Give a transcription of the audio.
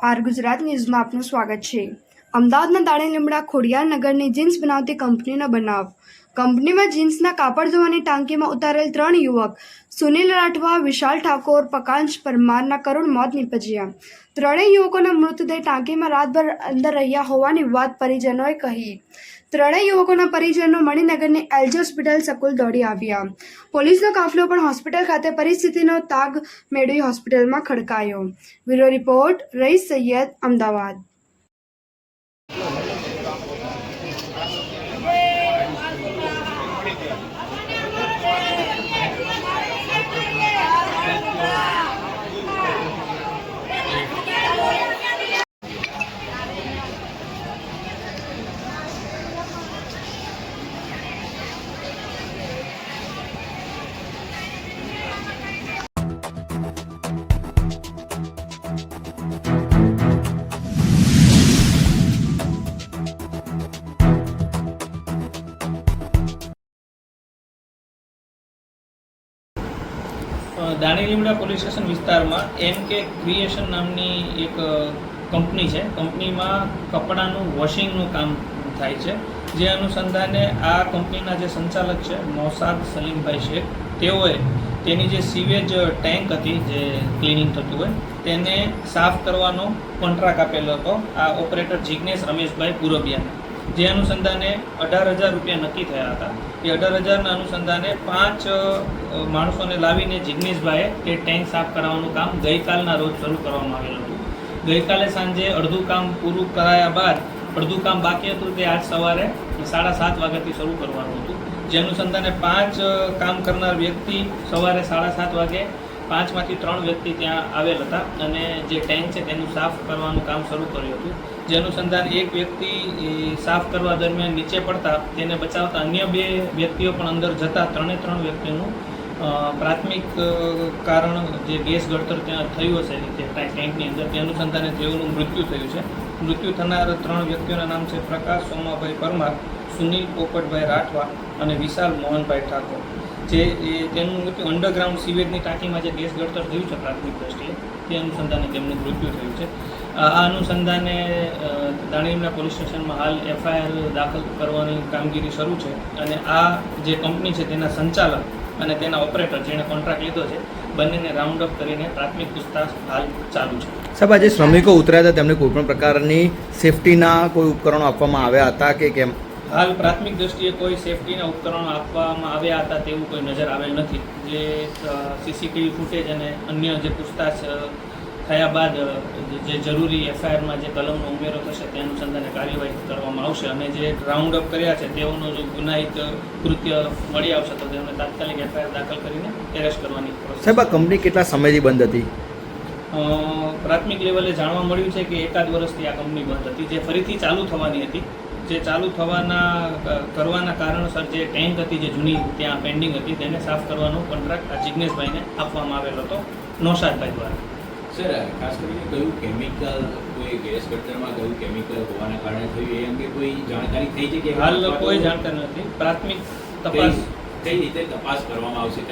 R Gujarat ન્યૂઝમાં આપનું સ્વાગત છે। અમદાવાદના દાણી લીમડા ખોડિયાર નગરની જીન્સ બનાવતી કંપનીનો બનાવ। કંપનીમાં જીન્સના કાપડ ધોવાની ટાંકીમાં ઉતારેલ 3 યુવક સુનિલ રાઠવા, વિશાલ ઠાકોર, પ્રકાશ પરમારના કરુણ મોત નીપજ્યા। ત્રણેય યુવકોના મૃતદેહ ટાંકીમાં રાતભર અંદર રહ્યા હોવાની વાત પરિજનોએ કહી। ત્રણેય યુવકોના પરિજનો મણિનગરની એલજી હોસ્પિટલ સકુલ દોડી આવ્યા। પોલીસનો કાફલો પણ હોસ્પિટલ ખાતે પરિસ્થિતિનો તાગ મેળવી હોસ્પિટલમાં ખડકાયો। બ્યુરો રિપોર્ટ, રઈસ સૈયદ, અમદાવાદ। દાણી લીમડા પોલીસ સ્ટેશન વિસ્તારમાં MK ક્રિએશન નામની એક કંપની છે। કંપનીમાં કપડાનું વોશિંગનું કામ થાય છે। જે અનુસંધાને આ કંપનીના જે સંચાલક છે મોસાદ સલીમભાઈ શેખ, તેઓએ તેની જે સીવેજ ટેન્ક હતી જે ક્લિનિંગ થતું હોય તેને સાફ કરવાનો કોન્ટ્રાક્ટ આપેલો હતો આ ઓપરેટર જિગ્નેશ રમેશભાઈ પુરબિયાને। જે અનુસંધાને 18,000 રૂપિયા નક્કી થયા હતા। એ 18,000ના અનુસંધાને 5 માણસોને લાવીને જિગ્નેશભાઈએ તે ટેન્ક સાફ કરાવવાનું કામ ગઈકાલના રોજ શરૂ કરવામાં આવેલું હતું। ગઈકાલે સાંજે અડધું કામ પૂરું કરાયા બાદ અડધું કામ બાકી હતું તે આજ સવારે 7:30 વાગ્યાથી શરૂ કરવાનું હતું। જે અનુસંધાને 5 કામ કરનાર વ્યક્તિ સવારે 7:30 વાગે 5માંથી 3 વ્યક્તિ ત્યાં આવેલ હતા અને જે ટેન્ક છે તેનું સાફ કરવાનું કામ શરૂ કર્યું હતું। જે અનુસંધાન એક વ્યક્તિ સાફ કરવા દરમિયાન નીચે પડતા તેને બચાવતા અન્ય 2 વ્યક્તિઓ પણ અંદર જતા 3 વ્યક્તિનું પ્રાથમિક કારણ જે ગેસ ગળતર ત્યાં થયું હશે તે ટેન્કની અંદર તે અનુસંધાને તેઓનું મૃત્યુ થયું છે। મૃત્યુ થનાર 3 વ્યક્તિઓના નામ છે પ્રકાશ સોમાભાઈ પરમાર, સુનિલ પોપટભાઈ રાઠવા અને વિશાલ મોહનભાઈ ઠાકોર। જે તેનું મૃત્યુ અંડરગ્રાઉન્ડ સીવેજની ટાંકીમાં જે ગેસ ગળતર થયું છે પ્રાથમિક દ્રષ્ટિએ તે અનુસંધાને તેમનું મૃત્યુ થયું છે। આ અનુસંધાને દાણી લીમડા પોલીસ સ્ટેશનમાં હાલ FIR દાખલ કરવાની કામગીરી શરૂ છે અને આ જે કંપની છે તેના સંચાલક અને તેના ઓપરેટર જેણે કોન્ટ્રાક્ટ લીધો છે બંનેને રાઉન્ડ અપ કરીને પ્રાથમિક પૂછતાછ હાલ ચાલુ છે। સાહેબ, આજે શ્રમિકો ઉતર્યા હતા તેમને કોઈપણ પ્રકારની સેફટીના કોઈ ઉપકરણો આપવામાં આવ્યા હતા કે કેમ? હાલ પ્રાથમિક દ્રષ્ટિએ કોઈ સેફટીના ઉપકરણો આપવામાં આવ્યા હતા તેવું કોઈ નજર આવેલ નથી। જે CCTV ફૂટેજ અને અન્ય જે પૂછતાછ થયા બાદ જે જરૂરી FIRમાં જે કલમનો ઉમેરો થશે તે અનુસંધાને કાર્યવાહી કરવામાં આવશે અને જે રાઉન્ડ અપ કર્યા છે તેઓનો જો ગુનાહિત કૃત્ય મળી આવશે તો તેમને તાત્કાલિક FIR દાખલ કરીને એરેસ્ટ કરવાની પ્રોસેસ। સાહેબ, આ કંપની કેટલા સમયથી બંધ હતી? પ્રાથમિક લેવલે જાણવા મળ્યું છે કે 1 વર્ષથી આ કંપની બંધ હતી, જે ફરીથી ચાલુ થવાની હતી। જે ચાલુ કરવાના કારણસર જે ટેન્ક હતી જે જૂની ત્યાં પેન્ડિંગ હતી તેને સાફ કરવાનો કોન્ટ્રાક્ટ આ જિગ્નેશભાઈને આપવામાં આવેલો હતો નૌશાદભાઈ દ્વારા। સર, ખાસ કરીને કયું કેમિકલ, કોઈ ગેસ ગળતરમાં કયું કેમિકલ હોવાના કારણે થયું એ અંગે કોઈ જાણકારી થઈ છે કે? હાલ કોઈ જાણકારી નથી। પ્રાથમિક તપાસ કઈ રીતે તપાસ કરવામાં આવશે?